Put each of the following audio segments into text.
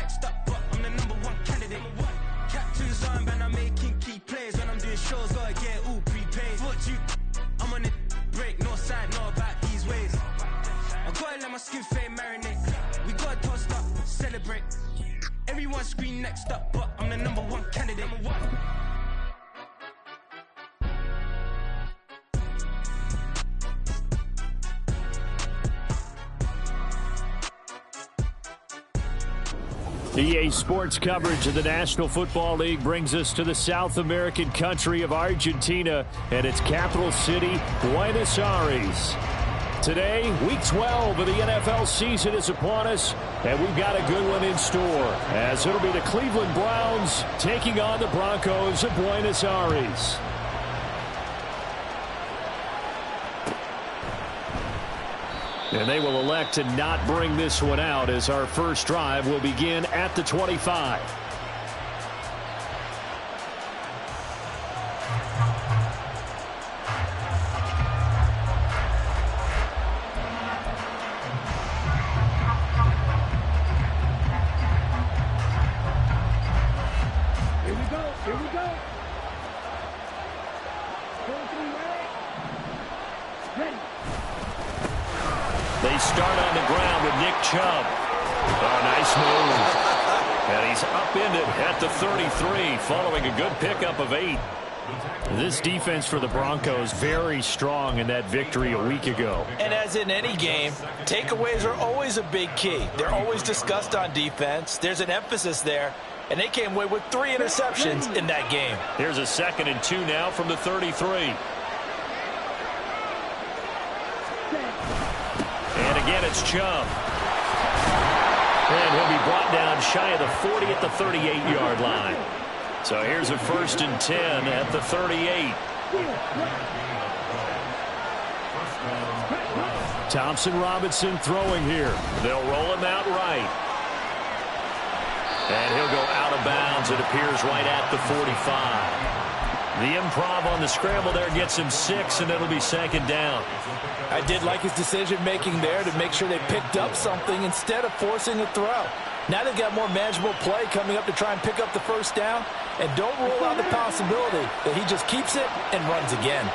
next up, but I'm the #1 candidate. Captain's armband, I'm making key plays. When I'm doing shows, gotta get all prepaid. What you, I'm on it, break, no side, no about these ways. I gotta let my skin fade marinate. We gotta toast up, celebrate. Everyone scream next up, but I'm the #1 candidate. EA Sports coverage of the National Football League brings us to the South American country of Argentina and its capital city, Buenos Aires. Today, Week 12 of the NFL season is upon us, and we've got a good one in store, as it'll be the Cleveland Browns taking on the Broncos of Buenos Aires. And they will elect to not bring this one out, as our first drive will begin at the 25. Here we go. Here we go. 4-3 ready. They start on the ground with Nick Chubb. Oh, nice move. And he's upended at the 33, following a good pickup of 8. This defense for the Broncos very strong in that victory a week ago. And as in any game, takeaways are always a big key. They're always discussed on defense. There's an emphasis there, and they came away with 3 interceptions in that game. Here's a 2nd and 2 now from the 33. And again, it's Chubb. And he'll be brought down shy of the 40 at the 38-yard line. So here's a 1st and 10 at the 38. Thompson Robinson throwing here. They'll roll him out right. And he'll go out of bounds. It appears right at the 45. The improv on the scramble there gets him 6, and it'll be 2nd down. I did like his decision-making there to make sure they picked up something instead of forcing a throw. Now they've got more manageable play coming up to try and pick up the 1st down, and don't rule out the possibility that he just keeps it and runs again.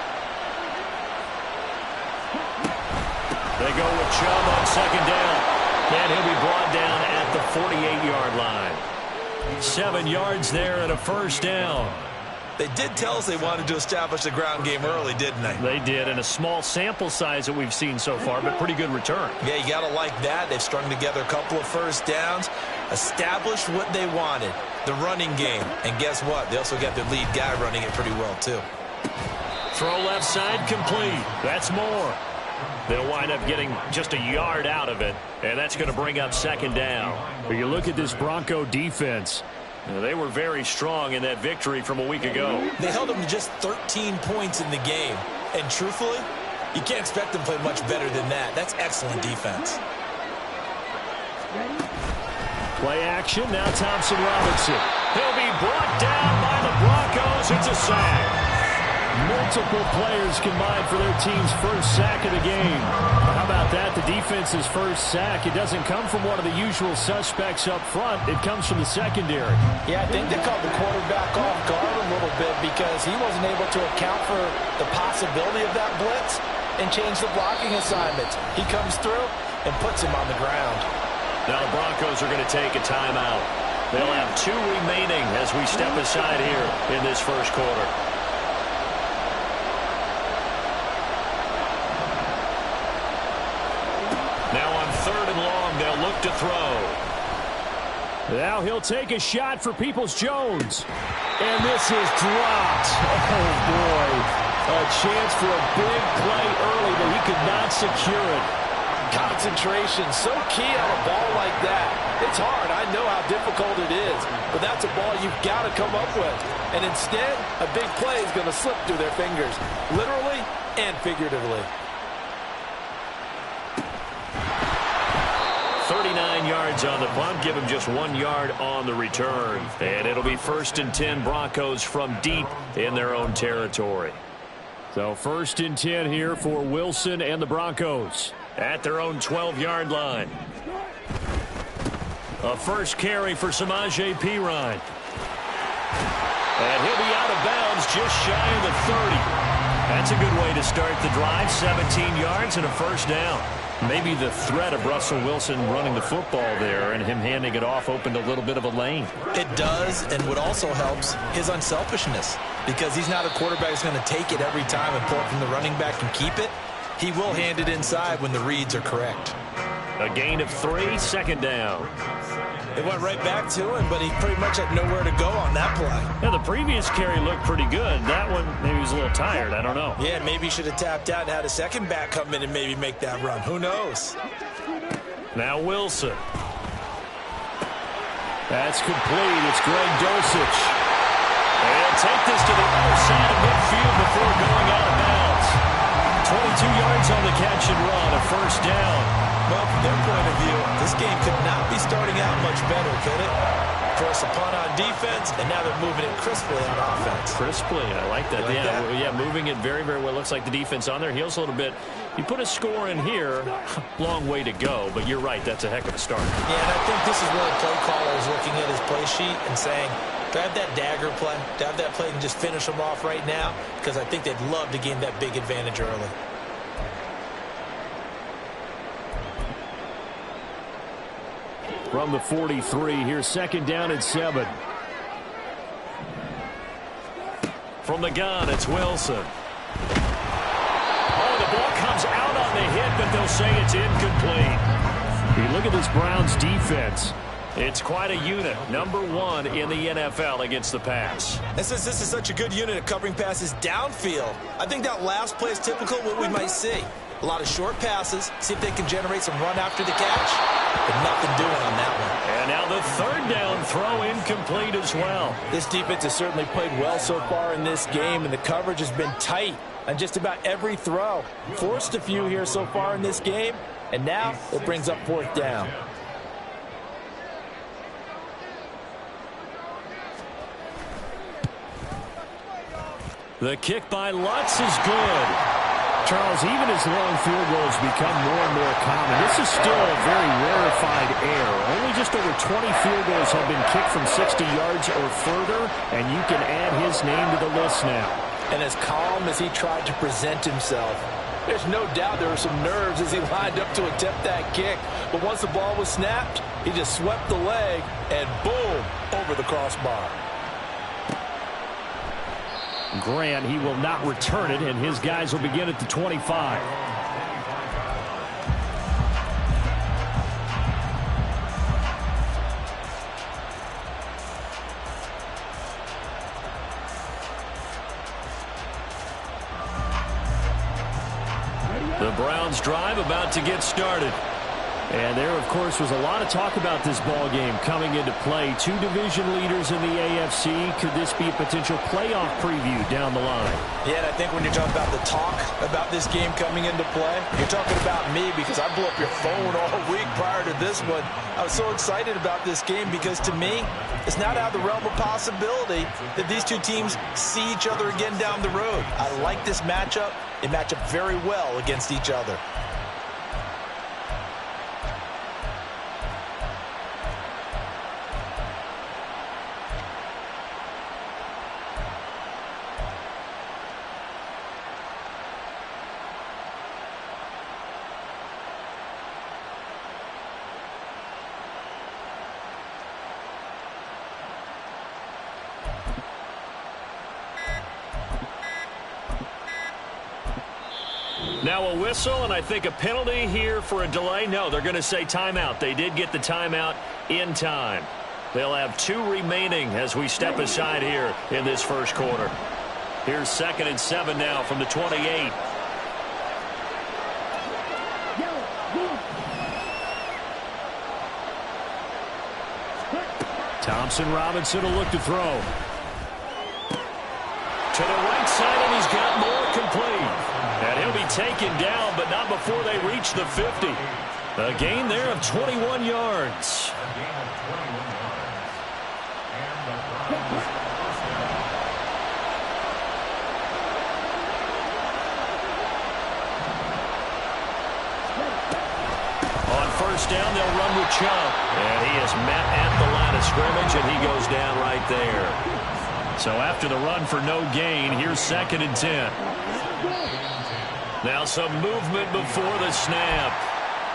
They go with Chubb on 2nd down, and he'll be brought down at the 48-yard line. 7 yards there and a 1st down. They did tell us they wanted to establish the ground game early, didn't they? They did, and a small sample size that we've seen so far, but pretty good return. Yeah, you got to like that. They've strung together a couple of 1st downs, established what they wanted, the running game. And guess what? They also got their lead guy running it pretty well, too. Throw left side complete. That's more. They'll wind up getting just a yard out of it, and that's going to bring up 2nd down. But you look at this Bronco defense. They were very strong in that victory from a week ago. They held them to just 13 points in the game. And truthfully, you can't expect them to play much better than that. That's excellent defense. Play action. Now Thompson Robinson. He'll be brought down by the Broncos. It's a sack. Multiple players combined for their team's 1st sack of the game. How about that? The defense's 1st sack. It doesn't come from one of the usual suspects up front. It comes from the secondary. Yeah, I think they caught the quarterback off guard a little bit because he wasn't able to account for the possibility of that blitz and change the blocking assignments. He comes through and puts him on the ground. Now the Broncos are going to take a timeout. They'll have 2 remaining as we step aside here in this 1st quarter. Now on 3rd and long, they'll look to throw. Now he'll take a shot for Peoples-Jones. And this is dropped. Oh, boy. A chance for a big play early, but he could not secure it. Concentration, so key on a ball like that. It's hard. I know how difficult it is. But that's a ball you've got to come up with. And instead, a big play is going to slip through their fingers, literally and figuratively. 39 yards on the punt, give him just 1 yard on the return. And it'll be 1st and 10 Broncos from deep in their own territory. So 1st and 10 here for Wilson and the Broncos at their own 12-yard line. A first carry for Samaje Perine. And he'll be out of bounds just shy of the 30. That's a good way to start the drive. 17 yards and a first down. Maybe the threat of Russell Wilson running the football there and him handing it off opened a little bit of a lane. It does, and what also helps, his unselfishness. Because he's not a quarterback who's going to take it every time and pull it from the running back and keep it. He will hand it inside when the reads are correct. A gain of 3, second down. It went right back to him, but he pretty much had nowhere to go on that play. Yeah, the previous carry looked pretty good. That one, maybe he was a little tired. I don't know. Yeah, maybe he should have tapped out and had a second back come in and maybe make that run. Who knows? Now Wilson. That's complete. It's Greg Dulcich. They'll take this to the other side of midfield before going out of bounds. 22 yards on the catch and run, a first down. Well, from their point of view, this game could not be starting out much better, could it? Force a punt on defense, and now they're moving it crisply on offense. Crisply, I like that. Yeah, moving it very, very well. Looks like the defense on their heels a little bit. You put a score in here, long way to go, but you're right, that's a heck of a start. Yeah, and I think this is where the play caller is looking at his play sheet and saying, do I have that dagger play? Do I have that play and just finish them off right now? Because I think they'd love to gain that big advantage early. From the 43, here's second down and 7. From the gun, it's Wilson. Oh, the ball comes out on the hit, but they'll say it's incomplete. You look at this Browns defense. It's quite a unit. Number 1 in the NFL against the pass. And since this is such a good unit at covering passes downfield, I think that last play is typical of what we might see. A lot of short passes, see if they can generate some run after the catch, but nothing doing on that one. And now the third down throw incomplete as well. This defense has certainly played well so far in this game, and the coverage has been tight on just about every throw. Forced a few here so far in this game, and now it brings up fourth down. The kick by Lutz is good. Charles, even as long field goals become more and more common, this is still a very rarefied error. Only just over 20 field goals have been kicked from 60 yards or further, and you can add his name to the list now. And as calm as he tried to present himself, there's no doubt there were some nerves as he lined up to attempt that kick. But once the ball was snapped, he just swept the leg, and boom, over the crossbar. Grant, he will not return it, and his guys will begin at the 25. The Browns drive about to get started. And there, of course, was a lot of talk about this ball game coming into play. 2 division leaders in the AFC. Could this be a potential playoff preview down the line? Yeah, and I think when you're talking about the talk about this game coming into play, you're talking about me because I blew up your phone all week prior to this one. I was so excited about this game because, to me, it's not out of the realm of possibility that these two teams see each other again down the road. I like this matchup. They match up very well against each other. Now a whistle, and I think a penalty here for a delay. No, they're going to say timeout. They did get the timeout in time. They'll have 2 remaining as we step aside here in this first quarter. Here's second and 7 now from the 28. Thompson Robinson will look to throw. To the right side, and he's got more complete. And he'll be taken down, but not before they reach the 50. A gain there of 21 yards. On first down. They'll run with Chubb. And he is met at the line of scrimmage, and he goes down right there. So after the run for no gain, here's 2nd and 10. Now some movement before the snap.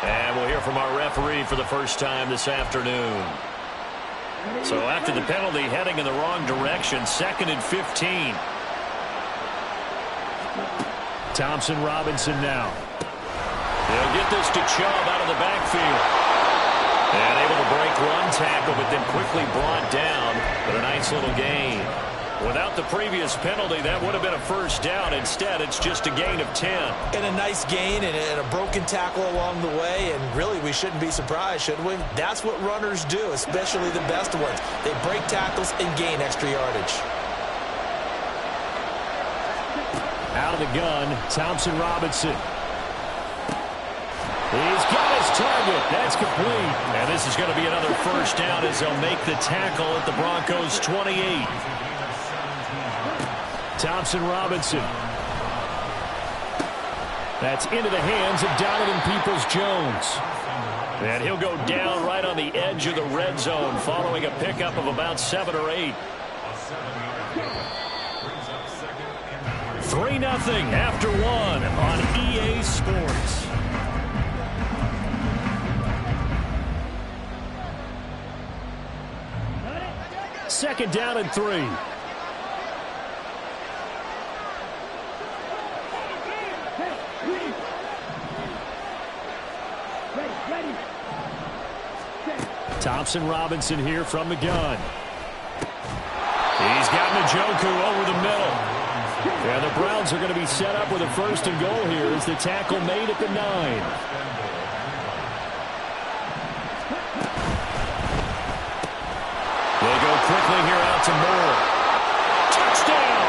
And we'll hear from our referee for the first time this afternoon. So after the penalty, heading in the wrong direction, 2nd and 15. Thompson Robinson now. They'll get this to Chubb out of the backfield. And able to break one tackle, but then quickly brought down with a nice little gain. Without the previous penalty, that would have been a first down. Instead, it's just a gain of 10. And a nice gain and a broken tackle along the way. And really, we shouldn't be surprised, should we? That's what runners do, especially the best ones. They break tackles and gain extra yardage. Out of the gun, Thompson Robinson. He's got his target. That's complete. And this is going to be another first down as they'll make the tackle at the Broncos' 28. Thompson Robinson. That's into the hands of Donovan Peoples-Jones. And he'll go down right on the edge of the red zone following a pickup of about 7 or 8. 3-0 after 1 on EA Sports. Second down and 3. Thompson Robinson here from the gun. He's got Njoku over the middle. And the Browns are going to be set up with a 1st and goal here as the tackle made at the 9. They go quickly here out to Moore. Touchdown!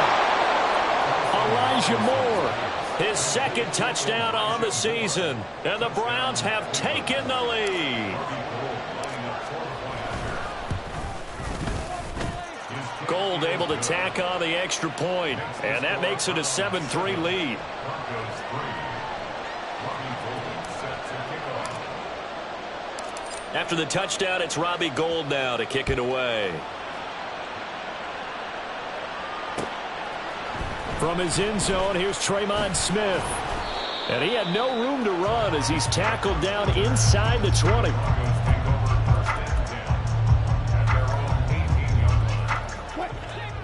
Elijah Moore. His 2nd touchdown on the season. And the Browns have taken the lead. Gold able to tack on the extra point, and that makes it a 7-3 lead. After the touchdown, it's Robbie Gould now to kick it away. From his end zone, here's Tremon Smith. And he had no room to run as he's tackled down inside the 20.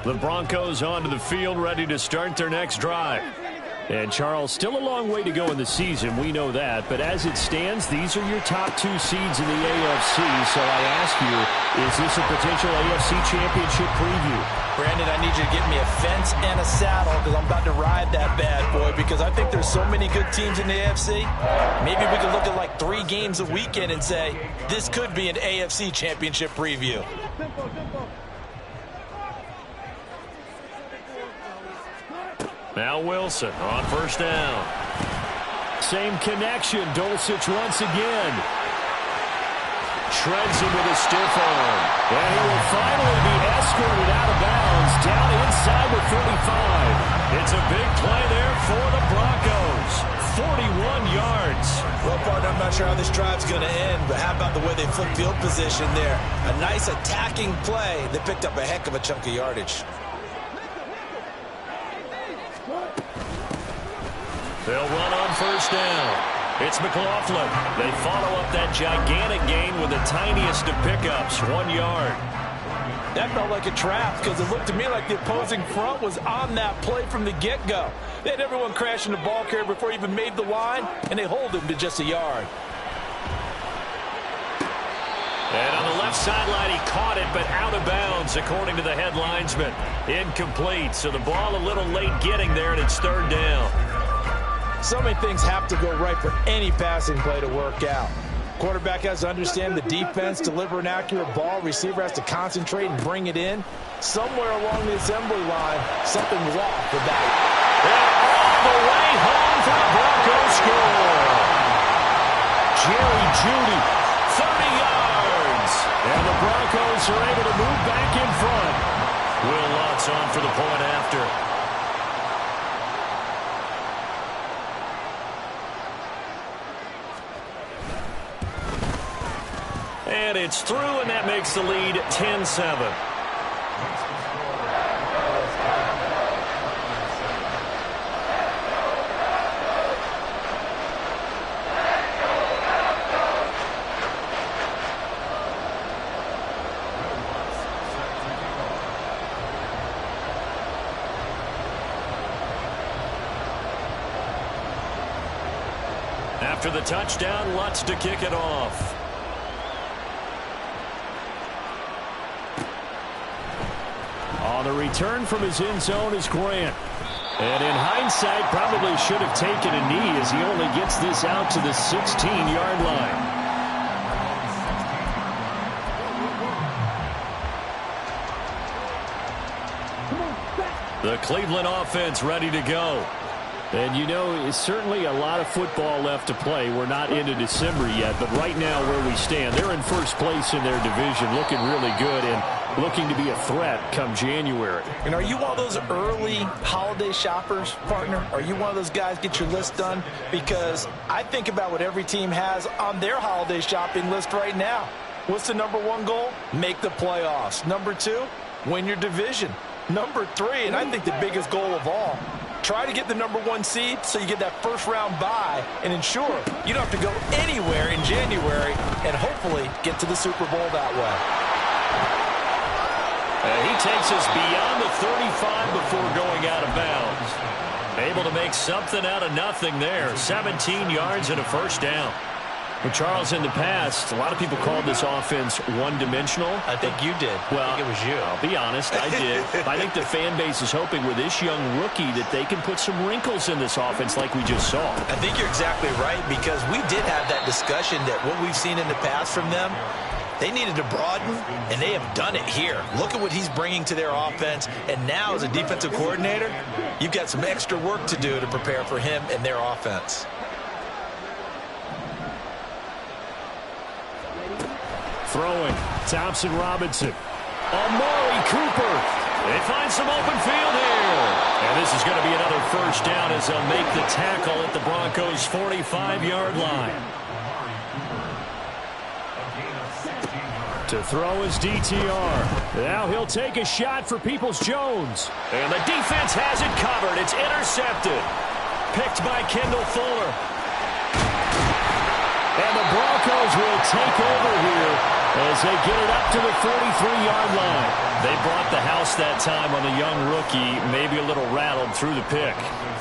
The Broncos onto the field, ready to start their next drive. And, Charles, still a long way to go in the season. We know that. But as it stands, these are your top 2 seeds in the AFC. So I ask you, is this a potential AFC championship preview? Brandon, I need you to get me a fence and a saddle because I'm about to ride that bad boy because I think there's so many good teams in the AFC. Maybe we could look at like 3 games a weekend and say, this could be an AFC championship preview. Now Wilson on 1st down. Same connection. Dulcich once again. Shreds him with a stiff arm. And he will finally be escorted out of bounds down inside the 35. It's a big play there for the Broncos. 41 yards. Well, partner, I'm not sure how this drive's going to end, but how about the way they flip field position there? A nice attacking play that picked up a heck of a chunk of yardage. They'll run on 1st down. It's McLaughlin. They follow up that gigantic gain with the tiniest of pickups, 1 yard. That felt like a trap because it looked to me like the opposing front was on that play from the get-go. They had everyone crashing the ball carrier before he even made the line, and they hold him to just a yard. And on the left sideline, he caught it, but out of bounds, according to the head linesman. Incomplete, so the ball a little late getting there, and it's 3rd down. So many things have to go right for any passing play to work out. Quarterback has to understand the defense, deliver an accurate ball. Receiver has to concentrate and bring it in. Somewhere along the assembly line, something was off with that. And all the way home for the Broncos score. Jerry Jeudy, 30 yards. And the Broncos are able to move back in front. Will Lutz on for the point after. And it's through, and that makes the lead 10-7. After the touchdown, Lutz to kick it off. On the return from his end zone is Grant. And in hindsight, probably should have taken a knee as he only gets this out to the 16-yard line. The Cleveland offense ready to go. And, you know, it's certainly a lot of football left to play. We're not into December yet, but right now where we stand, they're in first place in their division, looking really good and looking to be a threat come January. And are you one of those early holiday shoppers, partner? Are you one of those guys get your list done? Because I think about what every team has on their holiday shopping list right now. What's the number one goal? Make the playoffs. Number two, win your division. Number three, and I think the biggest goal of all, try to get the number one seed so you get that first round bye and ensure you don't have to go anywhere in January and hopefully get to the Super Bowl that way. He takes us beyond the 35 before going out of bounds. Able to make something out of nothing there. 17 yards and a first down. Well, Charles, in the past, a lot of people called this offense one-dimensional. I think you did. Well, I think it was you. I'll be honest, I did. I think the fan base is hoping with this young rookie that they can put some wrinkles in this offense like we just saw. I think you're exactly right, because we did have that discussion that what we've seen in the past from them, they needed to broaden, and they have done it here. Look at what he's bringing to their offense, and now as a defensive coordinator, you've got some extra work to do to prepare for him and their offense. Throwing, Thompson Robinson. Amari Cooper. They find some open field here. And this is going to be another first down as they'll make the tackle at the Broncos' 45-yard line. To throw is DTR. Now he'll take a shot for Peoples-Jones. And the defense has it covered. It's intercepted. Picked by Kendall Fuller. And the Broncos will take over here as they get it up to the 43-yard line. They brought the house that time on the young rookie, maybe a little rattled through the pick.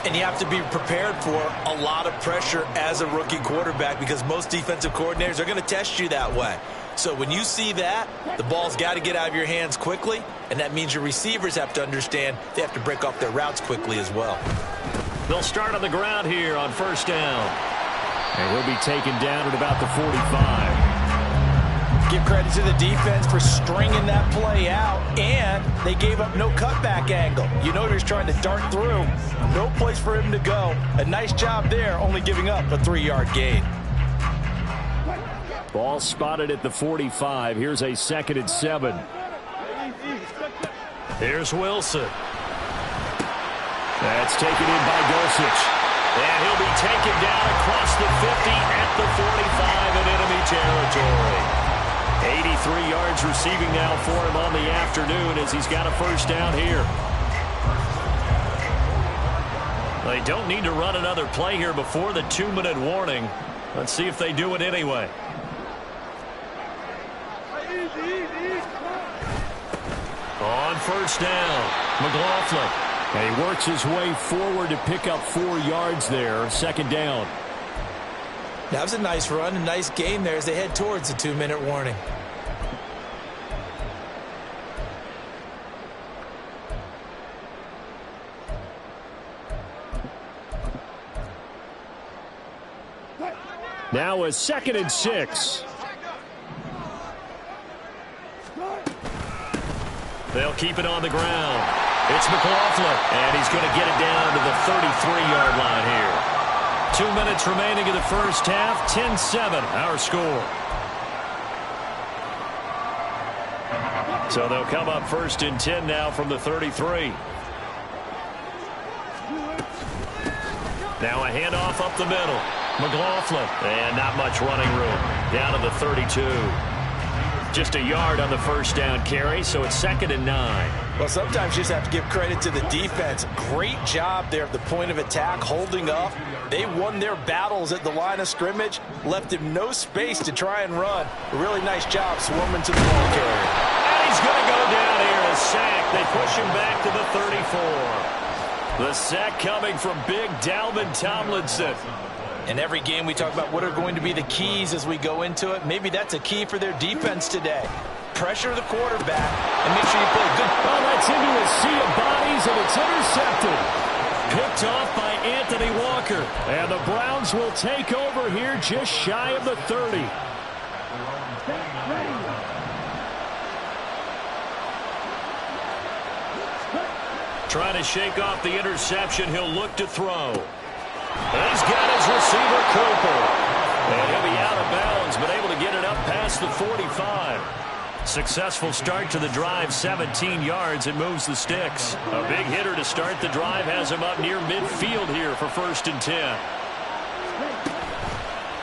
And you have to be prepared for a lot of pressure as a rookie quarterback, because most defensive coordinators are going to test you that way. So when you see that, the ball's got to get out of your hands quickly, and that means your receivers have to understand they have to break off their routes quickly as well. They'll start on the ground here on first down. And he'll be taken down at about the 45. Give credit to the defense for stringing that play out, and they gave up no cutback angle. You know, he was trying to dart through. No place for him to go. A nice job there, only giving up a 3-yard gain. Ball spotted at the 45. Here's a 2nd and 7. Here's Wilson. That's taken in by Dulcich. And he'll be taken down across the 50 at the 45 in enemy territory. 83 yards receiving now for him on the afternoon as he's got a first down here. They don't need to run another play here before the 2-minute warning. Let's see if they do it anyway. On first down, McLaughlin. And he works his way forward to pick up 4 yards there. 2nd down. That was a nice run, a nice game there as they head towards the 2-minute warning. Now a 2nd and 6. They'll keep it on the ground. It's McLaughlin, and he's going to get it down to the 33-yard line here. 2 minutes remaining in the first half. 10-7, our score. So they'll come up 1st and 10 now from the 33. Now a handoff up the middle. McLaughlin, and not much running room. Down to the 32. Just a yard on the first down carry, so it's 2nd and 9. Well, sometimes you just have to give credit to the defense. Great job there at the point of attack, holding up. They won their battles at the line of scrimmage, left him no space to try and run. A really nice job swarming to the ball carrier. And he's going to go down here, a sack. They push him back to the 34. The sack coming from big Dalvin Tomlinson. In every game we talk about what are going to be the keys as we go into it. Maybe that's a key for their defense today. Pressure the quarterback and make sure you play good. Oh, that's into a sea of bodies, and it's intercepted. Picked off by Anthony Walker. And the Browns will take over here just shy of the 30. Trying to shake off the interception. He'll look to throw. He's got his receiver, Cooper. And he'll be out of bounds, but able to get it up past the 45. Successful start to the drive, 17 yards, and moves the sticks. A big hitter to start the drive has him up near midfield here for 1st and 10.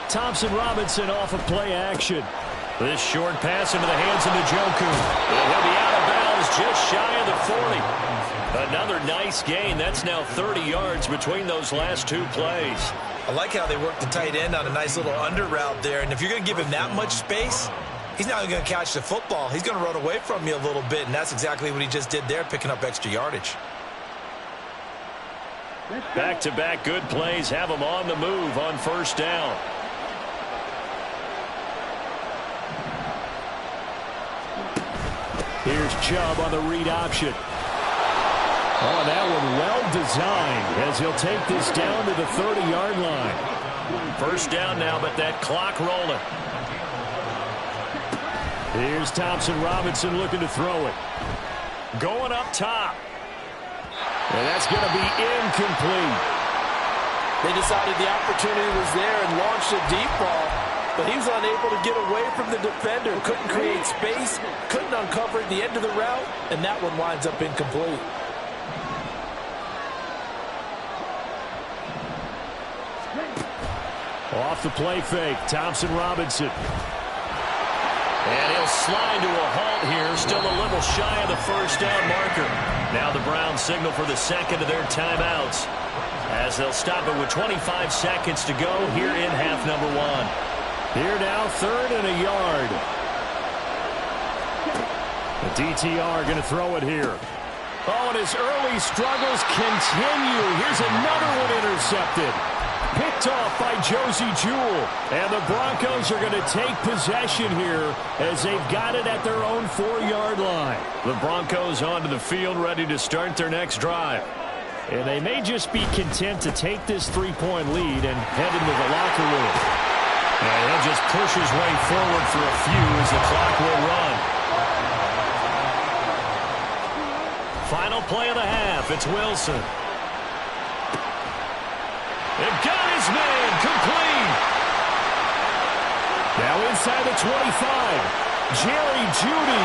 Thompson Robinson off of play action. This short pass into the hands of Njoku. And he'll be out of bounds just shy of the 40. Another nice gain. That's now 30 yards between those last 2 plays. I like how they work the tight end on a nice little under route there. And if you're going to give him that much space, he's not going to catch the football. He's going to run away from you a little bit, and that's exactly what he just did there, picking up extra yardage. Back-to-back good plays have him on the move on 1st down. Here's Chubb on the read option. Oh, that one well designed as he'll take this down to the 30-yard line. 1st down now, but that clock rolling. Here's Thompson Robinson looking to throw it. Going up top. And that's going to be incomplete. They decided the opportunity was there and launched a deep ball, but he was unable to get away from the defender. Couldn't create space, couldn't uncover the end of the route, and that one winds up incomplete. Off the play fake, Thompson Robinson. And he'll slide to a halt here, still a little shy of the 1st down marker. Now the Browns signal for the 2nd of their timeouts as they'll stop it with 25 seconds to go here in half number 1. Here now, 3rd and a yard. The DTR going to throw it here. Oh, and his early struggles continue. Here's another one intercepted. Picked off by Josie Jewell. And the Broncos are going to take possession here as they've got it at their own 4-yard line. The Broncos onto the field ready to start their next drive. And they may just be content to take this 3-point lead and head into the locker room. And he'll just push his way forward for a few as the clock will run. Final play of the half. It's Wilson. They've got his man complete. Now inside the 25. Jerry Jeudy.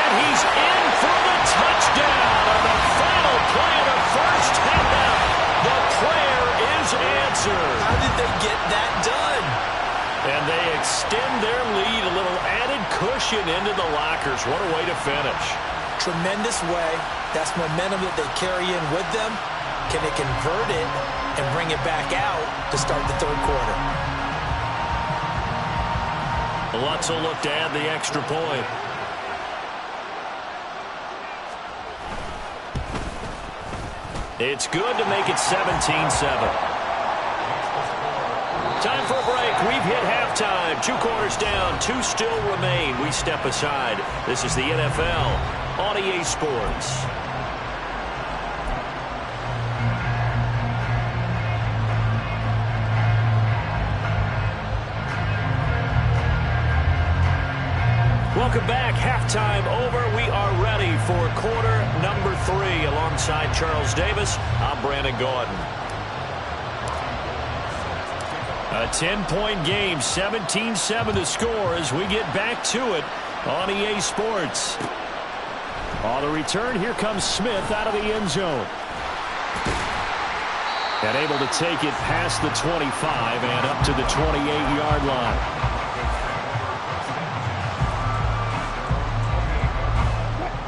And he's in for the touchdown on the final play of the first half. The prayer is answered. How did they get that done? And they extend their lead, a little added cushion into the lockers. What a way to finish. Tremendous way. That's momentum that they carry in with them. Can they convert it and bring it back out to start the 3rd quarter? Lutz will look to add the extra point. It's good to make it 17-7. Time for a break. We've hit halftime. 2 quarters down. 2 still remain. We step aside. This is the NFL on EA Sports. Welcome back. Halftime over. We are ready for quarter number 3. Alongside Charles Davis, I'm Brandon Gaudin. A 10-point game, 17-7 the score as we get back to it on EA Sports. On the return, here comes Smith out of the end zone. And able to take it past the 25 and up to the 28-yard line.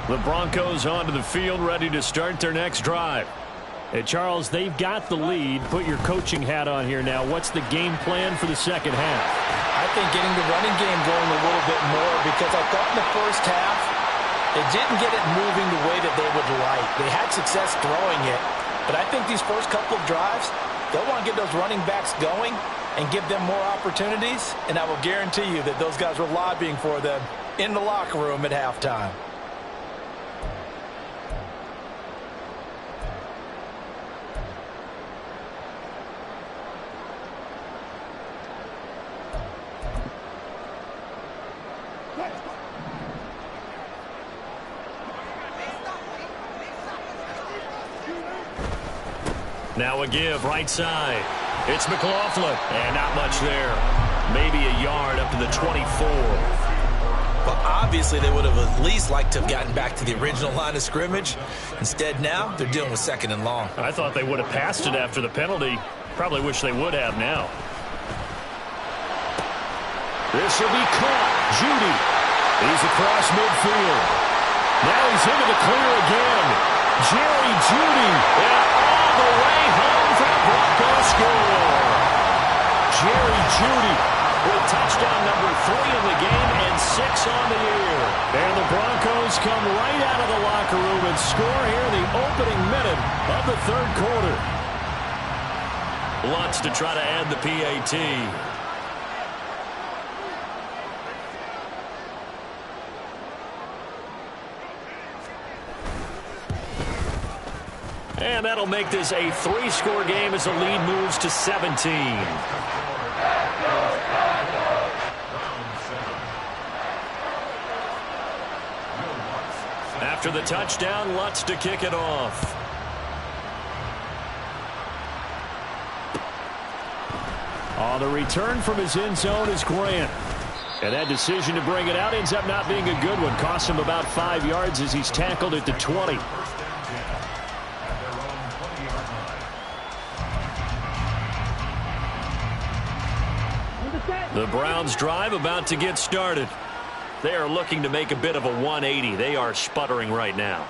The Broncos onto the field, ready to start their next drive. Hey, Charles, they've got the lead. Put your coaching hat on here now. What's the game plan for the second half? I think getting the running game going a little bit more, because I thought in the first half they didn't get it moving the way that they would like. They had success throwing it, but I think these first couple of drives, they'll want to get those running backs going and give them more opportunities, and I will guarantee you that those guys were lobbying for them in the locker room at halftime. Now a give, right side. It's McLaughlin, and not much there. Maybe a yard up to the 24. Well, obviously they would have at least liked to have gotten back to the original line of scrimmage. Instead now, they're dealing with second and long. I thought they would have passed it after the penalty. Probably wish they would have now. This will be caught. Judy. He's across midfield. Now he's into the clear again. Jerry Judy. And all the way home for the Broncos score. Jerry Judy with touchdown number 3 in the game and 6 on the year. And the Broncos come right out of the locker room and score here in the opening minute of the third quarter. Lutz to try to add the PAT. And that'll make this a 3-score game as the lead moves to 17. After the touchdown, Lutz to kick it off. On the return from his end zone is Grant. And that decision to bring it out ends up not being a good one. Cost him about 5 yards as he's tackled at the 20. The Browns drive about to get started. They are looking to make a bit of a 180. They are sputtering right now.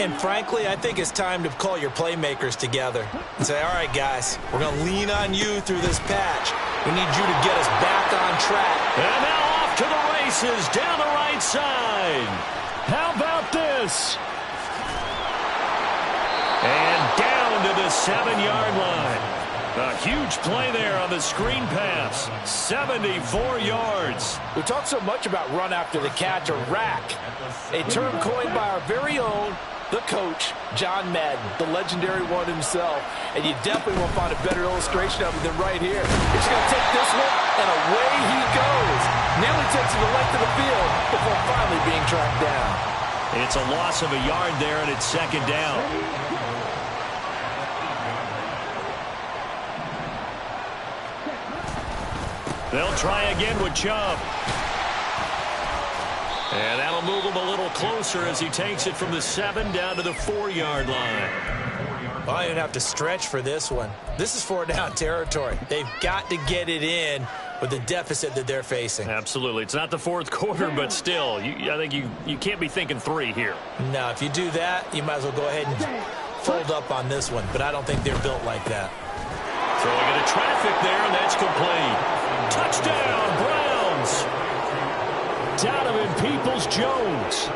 And frankly, I think it's time to call your playmakers together and say, all right, guys, we're going to lean on you through this patch. We need you to get us back on track. And now off to the races down the right side. How about this? And down to the 7-yard line. A huge play there on the screen pass. 74 yards. We talk so much about run after the catch or rack, a term coined by our very own, the coach, John Madden, the legendary one himself. And you definitely won't find a better illustration of it than right here. He's going to take this one, and away he goes. Nearly takes it the length of the field before finally being tracked down. It's a loss of a yard there, and it's second down. They'll try again with Chubb. And that'll move him a little closer as he takes it from the 7 down to the 4-yard line. Well, I didn't have to stretch for this one. This is 4-down territory. They've got to get it in with the deficit that they're facing. Absolutely. It's not the fourth quarter, but still, I think you can't be thinking 3 here. No, if you do that, you might as well go ahead and fold up on this one. But I don't think they're built like that. Throwing into traffic there, and that's complete. Touchdown, Browns. Donovan Peoples-Jones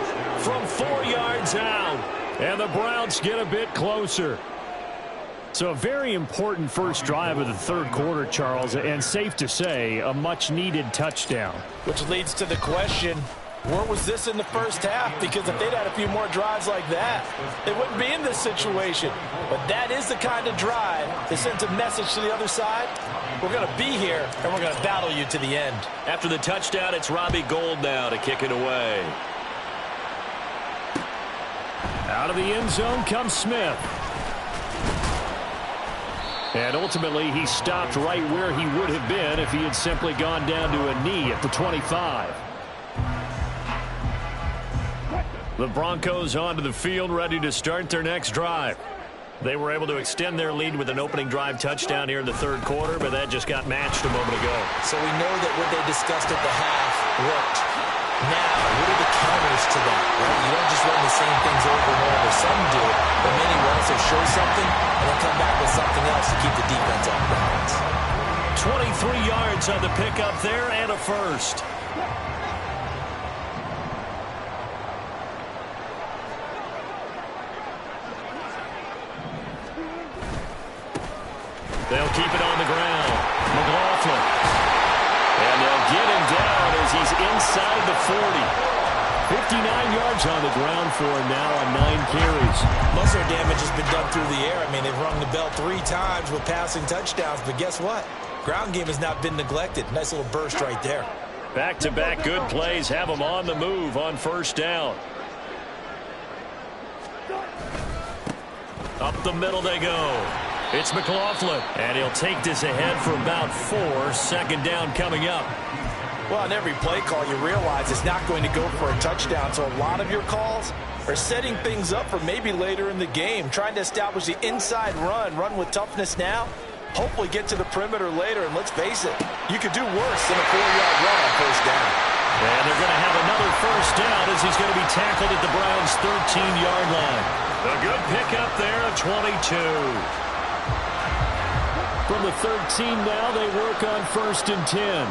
from 4 yards out. And the Browns get a bit closer. So a very important first drive of the third quarter, Charles, and safe to say, a much-needed touchdown. Which leads to the question, where was this in the first half? Because if they'd had a few more drives like that, they wouldn't be in this situation. But that is the kind of drive that sends a message to the other side. We're going to be here, and we're going to battle you to the end. After the touchdown, it's Robbie Gould now to kick it away. Out of the end zone comes Smith. And ultimately, he stopped right where he would have been if he had simply gone down to a knee at the 25. The Broncos onto the field, ready to start their next drive. They were able to extend their lead with an opening drive touchdown here in the third quarter, but that just got matched a moment ago. So we know that what they discussed at the half worked. Now, what are the counters to that? Well, you don't just run same things over and over. Some do, but many will also show something and then come back with something else to keep the defense off balance. 23 yards on the pickup there and a first. They'll keep it on the ground. McLaughlin. And they'll get him down as he's inside the 40. 59 yards on the ground for him now on 9 carries. Most of their damage has been done through the air. I mean, they've rung the bell 3 times with passing touchdowns, but guess what? Ground game has not been neglected. Nice little burst right there. Back-to-back good plays have them on the move on first down. Up the middle they go. It's McLaughlin, and he'll take this ahead for about 4. Second down coming up. Well, on every play call, you realize it's not going to go for a touchdown, so a lot of your calls are setting things up for maybe later in the game, trying to establish the inside run with toughness now, hopefully get to the perimeter later, and let's face it, you could do worse than a 4-yard run on first down. And they're going to have another first down as he's going to be tackled at the Browns' 13-yard line. A good pickup there of 22. From the 13 now, they work on 1st and 10.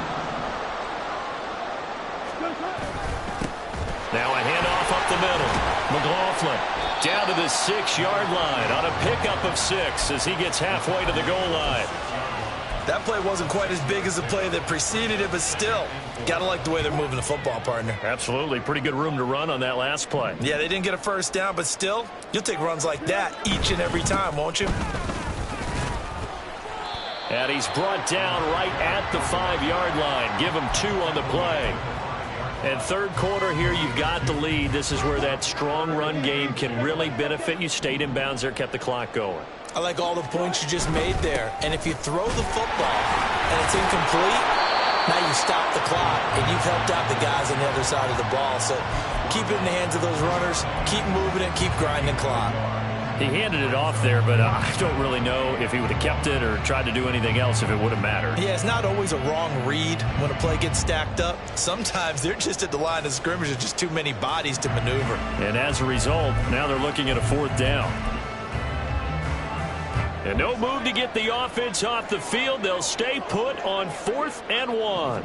Now a handoff up the middle. McLaughlin down to the 6-yard line on a pickup of 6 as he gets halfway to the goal line. That play wasn't quite as big as the play that preceded it, but still, gotta like the way they're moving the football, partner. Absolutely. Pretty good room to run on that last play. Yeah, they didn't get a first down, but still, you'll take runs like that each and every time, won't you? And he's brought down right at the 5-yard line. Give him 2 on the play. And third quarter here, you've got the lead. This is where that strong run game can really benefit you. Stayed in bounds there, kept the clock going. I like all the points you just made there. And if you throw the football and it's incomplete, now you stop the clock and you've helped out the guys on the other side of the ball. So keep it in the hands of those runners. Keep moving it. Keep grinding the clock. He handed it off there, but I don't really know if he would have kept it or tried to do anything else if it would have mattered. Yeah, it's not always a wrong read when a play gets stacked up. Sometimes they're just at the line of scrimmage. There's just too many bodies to maneuver. And as a result, now they're looking at a 4th down. And no move to get the offense off the field. They'll stay put on 4th and 1.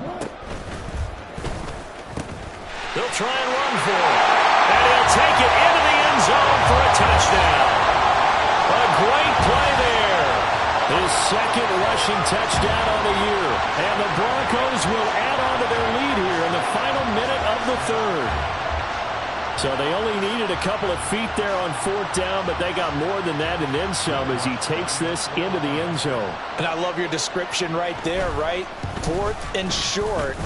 They'll try and run for it. And he'll take it into the end zone for a touchdown. A great play there. His second rushing touchdown on the year. And the Broncos will add on to their lead here in the final minute of the 3rd. So they only needed a couple of feet there on 4th down, but they got more than that and then some as he takes this into the end zone. And I love your description right there, right? 4th and short.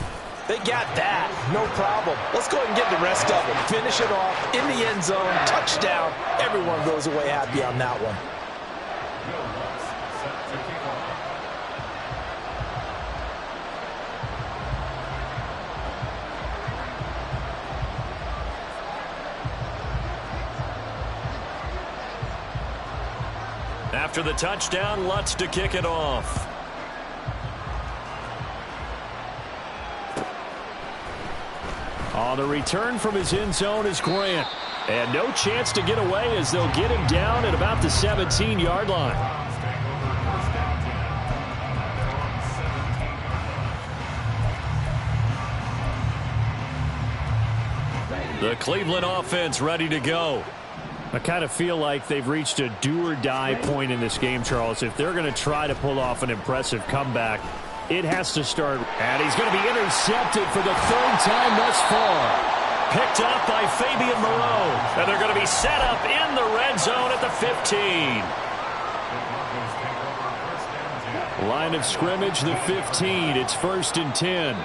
They got that. No problem. Let's go ahead and get the rest of it. Finish it off in the end zone. Touchdown. Everyone goes away happy on that one. After the touchdown, Lutz to kick it off. On the return from his end zone is Grant. And no chance to get away as they'll get him down at about the 17-yard line. The Cleveland offense ready to go. I kind of feel like they've reached a do-or-die point in this game, Charles. If they're going to try to pull off an impressive comeback, it has to start. And he's going to be intercepted for the 3rd time thus far. Picked up by Fabian Moreau. And they're going to be set up in the red zone at the 15. Line of scrimmage, the 15. It's 1st and 10.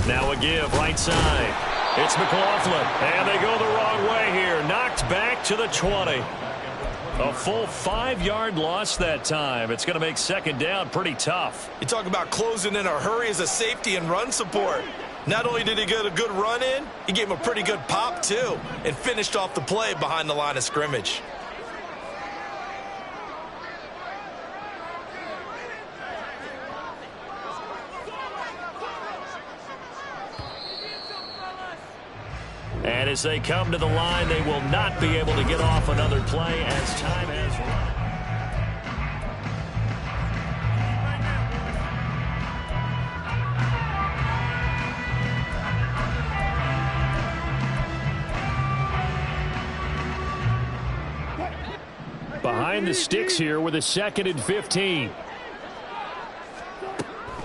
Now a give, right side. It's McLaughlin, and they go the wrong way here. Knocked back to the 20. A full 5-yard loss that time. It's going to make 2nd down pretty tough. You talk about closing in a hurry as a safety and run support. Not only did he get a good run in, he gave him a pretty good pop, too, and finished off the play behind the line of scrimmage. And as they come to the line, they will not be able to get off another play as time has run. Behind the sticks here with a 2nd and 15.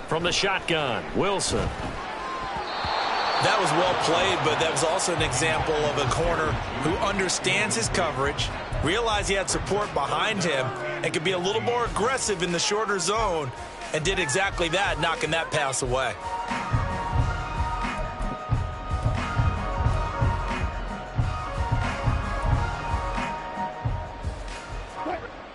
From the shotgun, Wilson. That was well played, but that was also an example of a corner who understands his coverage, realized he had support behind him, and could be a little more aggressive in the shorter zone, and did exactly that, knocking that pass away.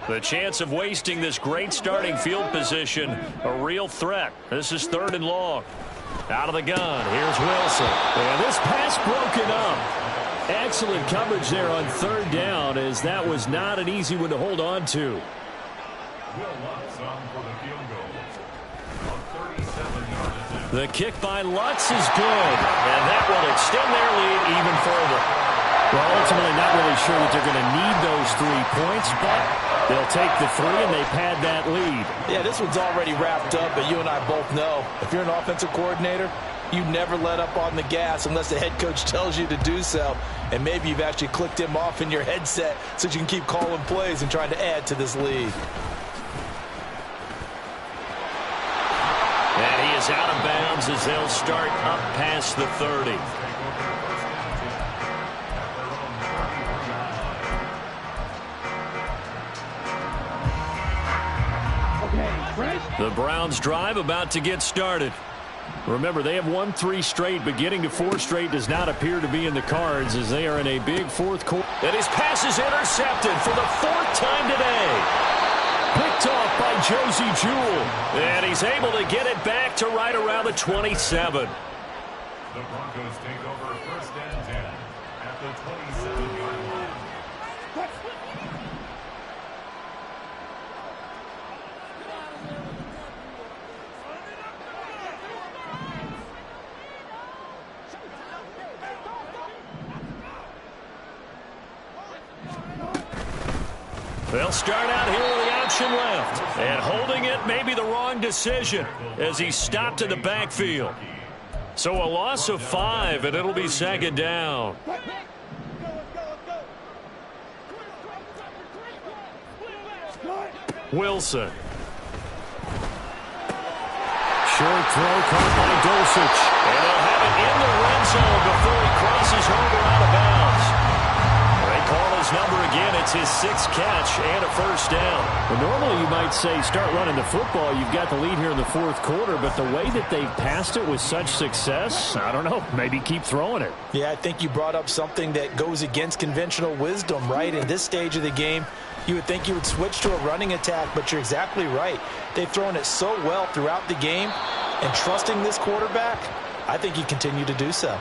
The chance of wasting this great starting field position, a real threat. This is 3rd and long. Out of the gun, here's Wilson. And this pass broken up. Excellent coverage there on 3rd down, as that was not an easy one to hold on to. The kick by Lutz is good, and that will extend their lead even further. Well, ultimately not really sure that they're going to need those 3 points, but they'll take the 3 and they pad that lead. Yeah, this one's already wrapped up, but you and I both know if you're an offensive coordinator, you never let up on the gas unless the head coach tells you to do so. And maybe you've actually clicked him off in your headset so you can keep calling plays and trying to add to this lead. And he is out of bounds as they'll start up past the 30. The Browns drive about to get started. Remember, they have won 3 straight, but getting to 4 straight does not appear to be in the cards as they are in a big 4th quarter. And his pass is intercepted for the 4th time today. Picked off by Josie Jewell. And he's able to get it back to right around the 27. The Broncos take over 1st and 10 at the 27-yard line. They'll start out here with the option left. And holding it may be the wrong decision as he stopped in the backfield. So a loss of 5, and it'll be 2nd down. Wilson. Short throw caught by Dulcich. And they'll have it in the red zone before he crosses over out of bounds. They call his number again. It's his 6th catch and a 1st down. Well, normally you might say start running the football. You've got the lead here in the 4th quarter, but the way that they've passed it with such success, I don't know, maybe keep throwing it. Yeah, I think you brought up something that goes against conventional wisdom, right? In this stage of the game, you would think you would switch to a running attack, but you're exactly right. They've thrown it so well throughout the game, and trusting this quarterback, I think you continue to do so.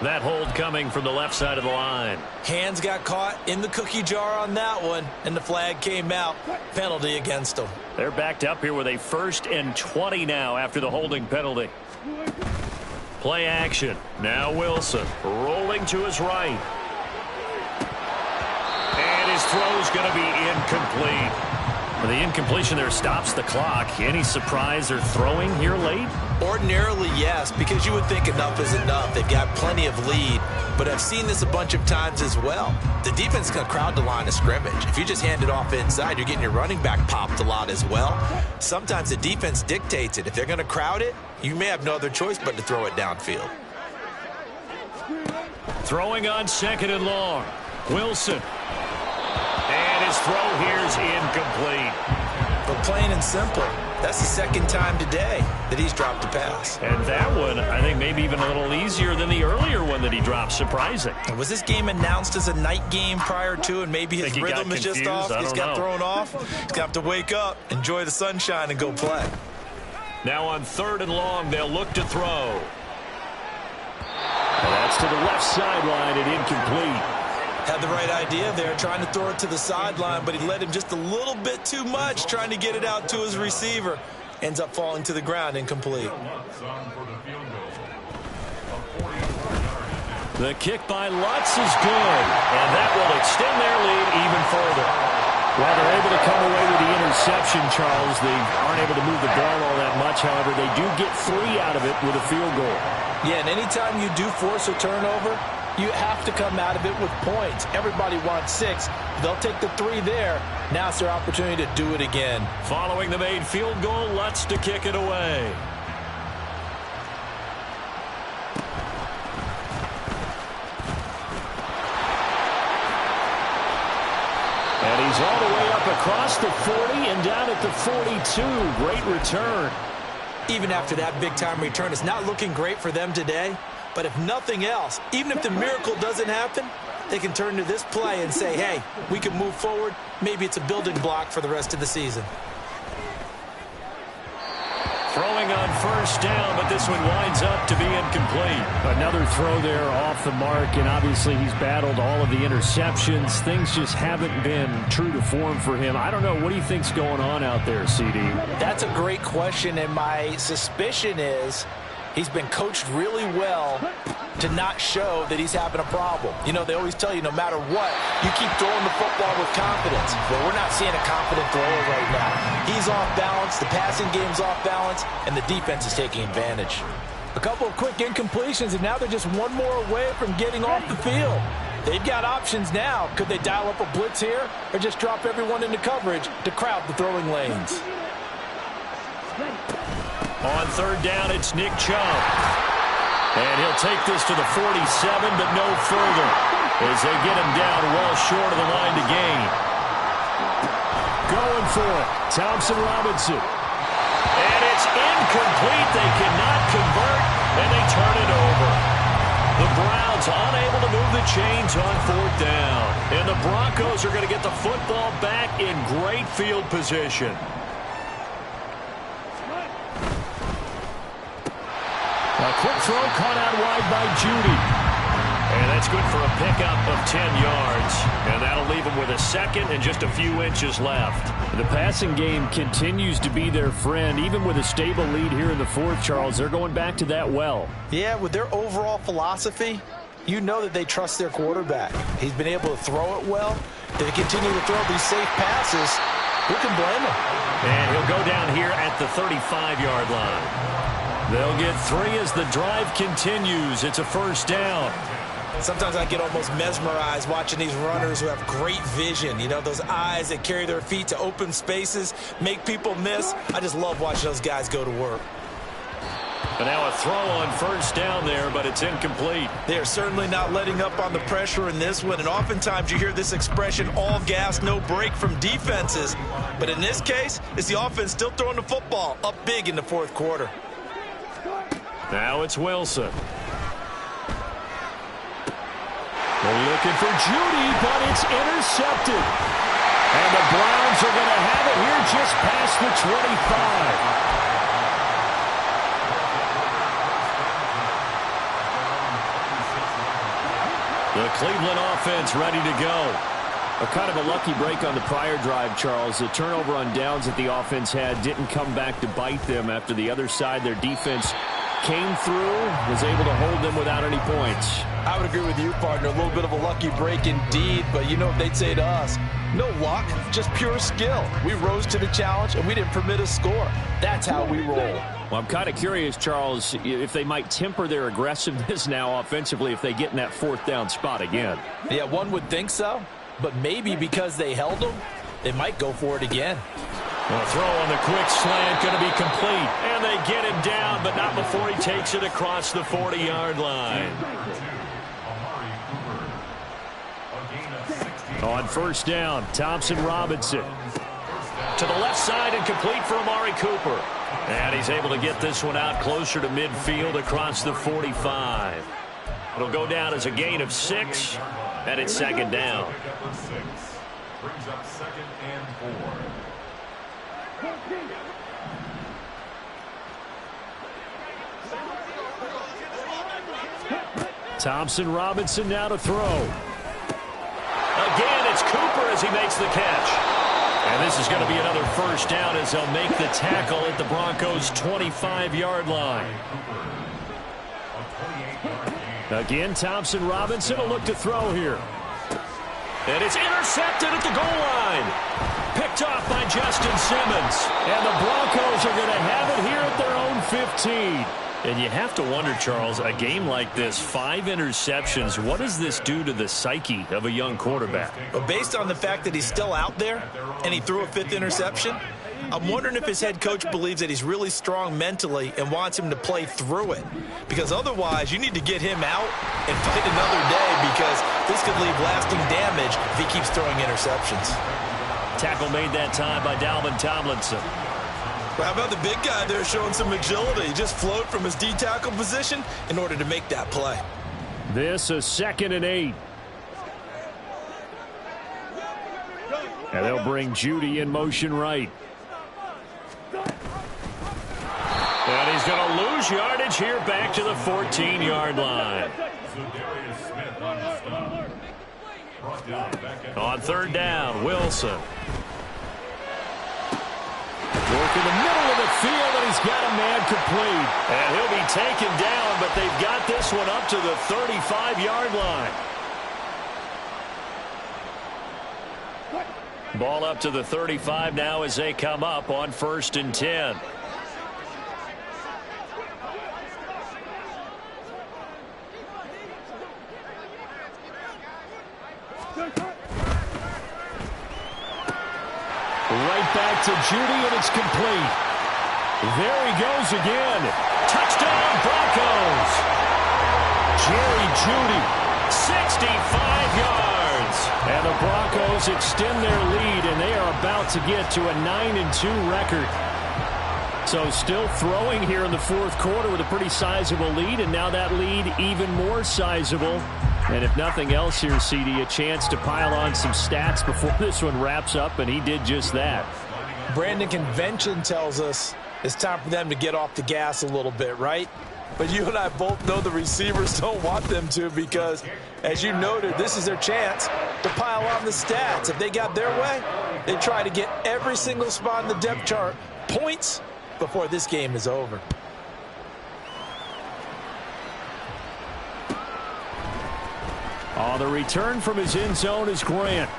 That hold coming from the left side of the line. Hands got caught in the cookie jar on that one, and the flag came out. Penalty against them. They're backed up here with a 1st and 20 now after the holding penalty. Play action. Now Wilson rolling to his right. And his throw's going to be incomplete. The incompletion there stops the clock. Any surprise they're throwing here late? Ordinarily, yes, because you would think enough is enough. They've got plenty of lead, but I've seen this a bunch of times as well. The defense is going to crowd the line of scrimmage. If you just hand it off inside, you're getting your running back popped a lot as well. Sometimes the defense dictates it. If they're going to crowd it, you may have no other choice but to throw it downfield. Throwing on 2nd and long. Wilson. And his throw here is incomplete. But plain and simple, that's the 2nd time today that he's dropped a pass. And that one, I think, maybe even a little easier than the earlier one that he dropped. Surprising. Was this game announced as a night game prior to, and maybe his rhythm is just off? He's got thrown off. He's going to have to wake up, enjoy the sunshine, and go play. Now on 3rd and long, they'll look to throw. And that's to the left sideline and incomplete. Had the right idea there, trying to throw it to the sideline, but he led him just a little bit too much, trying to get it out to his receiver. Ends up falling to the ground, incomplete. The kick by Lutz is good, and that will extend their lead even further. Well, they're able to come away with the interception, Charles. They aren't able to move the ball all that much. However, they do get 3 out of it with a field goal. Yeah, and anytime you do force a turnover, you have to come out of it with points. Everybody wants 6. They'll take the 3 there. Now it's their opportunity to do it again. Following the made field goal, Lutz to kick it away. And he's all the way up across the 40 and down at the 42. Great return. Even after that big-time return, it's not looking great for them today. But if nothing else, even if the miracle doesn't happen, they can turn to this play and say, hey, we can move forward. Maybe it's a building block for the rest of the season. Throwing on first down, but this one winds up to be incomplete. Another throw there off the mark, and obviously he's battled all of the interceptions. Things just haven't been true to form for him. I don't know. What do you think's going on out there, CD? That's a great question, and my suspicion is he's been coached really well to not show that he's having a problem. You know, they always tell you no matter what, you keep throwing the football with confidence. Well, we're not seeing a confident thrower right now. He's off balance, the passing game's off balance, and the defense is taking advantage. A couple of quick incompletions, and now they're just one more away from getting off the field. They've got options now. Could they dial up a blitz here or just drop everyone into coverage to crowd the throwing lanes? On third down, it's Nick Chubb. And he'll take this to the 47, but no further, as they get him down well short of the line to gain. Going for it, Thompson Robinson. And it's incomplete. They cannot convert, and they turn it over. The Browns unable to move the chains on fourth down. And the Broncos are going to get the football back in great field position. A quick throw caught out wide by Judy. And that's good for a pickup of 10 yards. And that'll leave him with a second and just a few inches left. The passing game continues to be their friend. Even with a stable lead here in the fourth, Charles, they're going back to that well. Yeah, with their overall philosophy, you know that they trust their quarterback. He's been able to throw it well. They continue to throw these safe passes. Who can blame him? And he'll go down here at the 35-yard line. They'll get 3 as the drive continues. It's a first down. Sometimes I get almost mesmerized watching these runners who have great vision. You know, those eyes that carry their feet to open spaces, make people miss. I just love watching those guys go to work. But now a throw on first down there, but it's incomplete. They are certainly not letting up on the pressure in this one, and oftentimes you hear this expression, all gas, no break from defenses. But in this case, it's the offense still throwing the football up big in the fourth quarter. Now it's Wilson. They're looking for Judy, but it's intercepted. And the Browns are going to have it here just past the 25. The Cleveland offense ready to go. A kind of a lucky break on the prior drive, Charles. The turnover on downs that the offense had didn't come back to bite them after the other side. Their defense came through, was able to hold them without any points. I would agree with you, partner. A little bit of a lucky break indeed, but you know what they'd say to us? No luck, just pure skill. We rose to the challenge, and we didn't permit a score. That's how we roll. Well, I'm kind of curious, Charles, if they might temper their aggressiveness now offensively if they get in that fourth down spot again. Yeah, one would think so, but maybe because they held them, they might go for it again. The throw on the quick slant going to be complete. And they get him down, but not before he takes it across the 40-yard line. On first down, Thompson Robinson. To the left side and complete for Amari Cooper. And he's able to get this one out closer to midfield across the 45. It'll go down as a gain of 6, and it's second down. Brings up 2nd and 4. Thompson Robinson now to throw. Again, it's Cooper as he makes the catch. And this is going to be another first down as they'll make the tackle at the Broncos' 25-yard line. Again, Thompson Robinson will look to throw here. And it's intercepted at the goal line. Picked off by Justin Simmons. And the Broncos are going to have it here at their own 15. And you have to wonder, Charles, a game like this, 5 interceptions, what does this do to the psyche of a young quarterback? But based on the fact that he's still out there and he threw a 5th interception, I'm wondering if his head coach believes that he's really strong mentally and wants him to play through it. Because otherwise, you need to get him out and fight another day, because this could leave lasting damage if he keeps throwing interceptions. Tackle made that time by Dalvin Tomlinson. Well, how about the big guy there showing some agility? He just flowed from his D-tackle position in order to make that play. This is 2nd and 8. And they'll bring Judy in motion right. And he's going to lose yardage here back to the 14-yard line. On 3rd down, Wilson. Work in the middle of the field, and he's got a man complete. And he'll be taken down, but they've got this one up to the 35-yard line. Ball up to the 35 now as they come up on 1st and 10. Right back to Judy, and it's complete. There he goes again. Touchdown, Broncos. Jerry Judy, 65 yards. And the Broncos extend their lead, and they are about to get to a 9-2 record. So still throwing here in the 4th quarter with a pretty sizable lead, and now that lead even more sizable. And if nothing else here, CD, a chance to pile on some stats before this one wraps up, and he did just that. Brandon, convention tells us it's time for them to get off the gas a little bit, right? But you and I both know the receivers don't want them to, because, as you noted, this is their chance to pile on the stats. If they got their way, they try to get every single spot in the depth chart points before this game is over. The return from his end zone is Grant.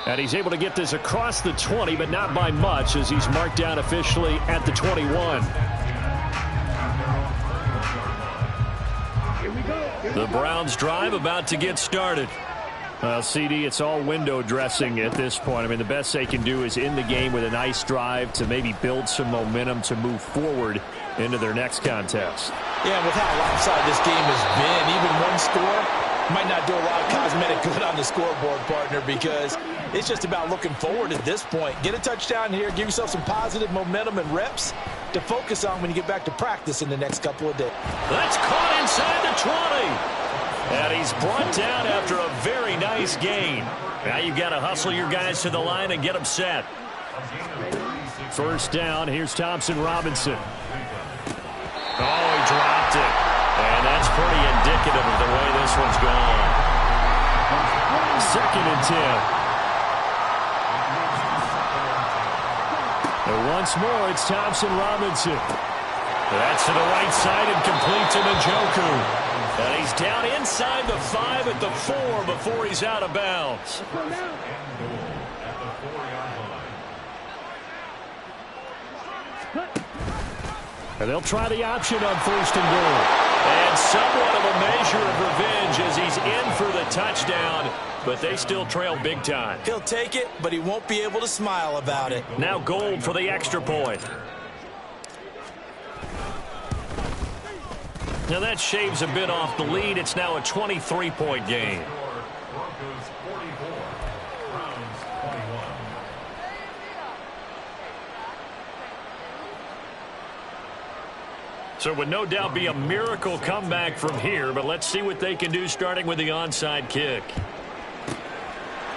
And he's able to get this across the 20, but not by much, as he's marked down officially at the 21. The Browns drive about to get started. Well, CD, it's all window dressing at this point. I mean, the best they can do is end the game with a nice drive to maybe build some momentum to move forward into their next contest. Yeah, with how lopsided this game has been, even one score might not do a lot of cosmetic good on the scoreboard, partner, because it's just about looking forward at this point. Get a touchdown here, give yourself some positive momentum and reps to focus on when you get back to practice in the next couple of days. That's caught inside the 20. And he's brought down after a very nice gain. Now you've got to hustle your guys to the line and get them set. 1st down, here's Thompson Robinson. Oh, he dropped it. And that's pretty indicative of the way this one's gone. 2nd and 10. And once more, it's Thompson Robinson. That's to the right side and complete to Njoku. And he's down inside the 5 at the 4 before he's out of bounds. And they'll try the option on 1st and goal. And somewhat of a measure of revenge as he's in for the touchdown, but they still trail big time. He'll take it, but he won't be able to smile about it. Now Gold for the extra point. Now that shaves a bit off the lead. It's now a 23-point game. Broncos 44, Browns 21. So it would no doubt be a miracle comeback from here, but let's see what they can do starting with the onside kick.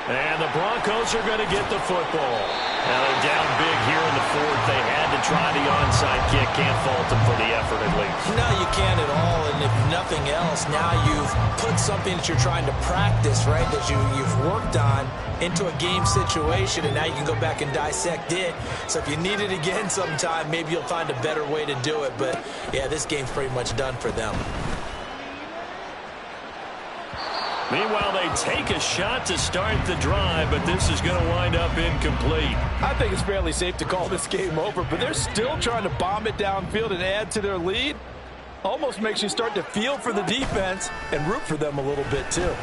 And the Broncos are going to get the football. Now they're down big here in the 4th. They had to try the onside kick. Can't fault them for the effort at least. No, you can't at all. And if nothing else, now you've put something that you're trying to practice, right, that you've worked on into a game situation, and now you can go back and dissect it. So if you need it again sometime, maybe you'll find a better way to do it. But, yeah, this game's pretty much done for them. Meanwhile, they take a shot to start the drive, but this is going to wind up incomplete. I think it's fairly safe to call this game over, but they're still trying to bomb it downfield and add to their lead. Almost makes you start to feel for the defense and root for them a little bit, too.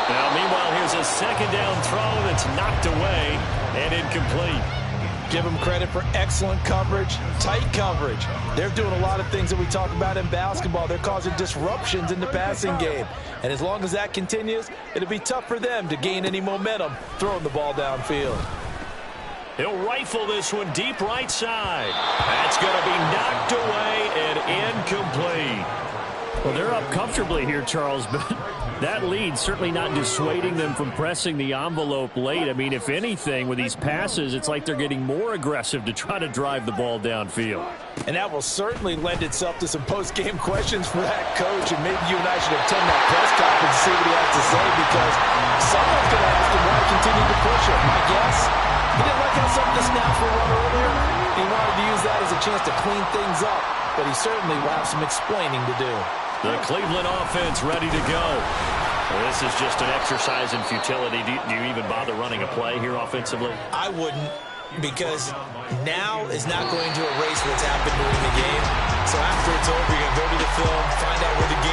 Now, meanwhile, here's a second down throw that's knocked away and incomplete. Give them credit for excellent coverage, tight coverage. They're doing a lot of things that we talk about in basketball. They're causing disruptions in the passing game. And as long as that continues, it'll be tough for them to gain any momentum throwing the ball downfield. He'll rifle this one deep right side. That's going to be knocked away and incomplete. Well, they're up comfortably here, Charles, but that lead certainly not dissuading them from pressing the envelope late. I mean, if anything, with these passes, it's like they're getting more aggressive to try to drive the ball downfield. And that will certainly lend itself to some post-game questions for that coach, and maybe you and I should attend that press conference and see what he has to say, because someone's going to ask him why he continued to push it. My guess, he didn't like how some of the snaps were run earlier. He wanted to use that as a chance to clean things up, but he certainly will have some explaining to do. The Cleveland offense ready to go. Well, this is just an exercise in futility. Do you even bother running a play here offensively? I wouldn't, because now is not going to erase what's happened during the game. So after it's over, you're going to go to the film, find out where the game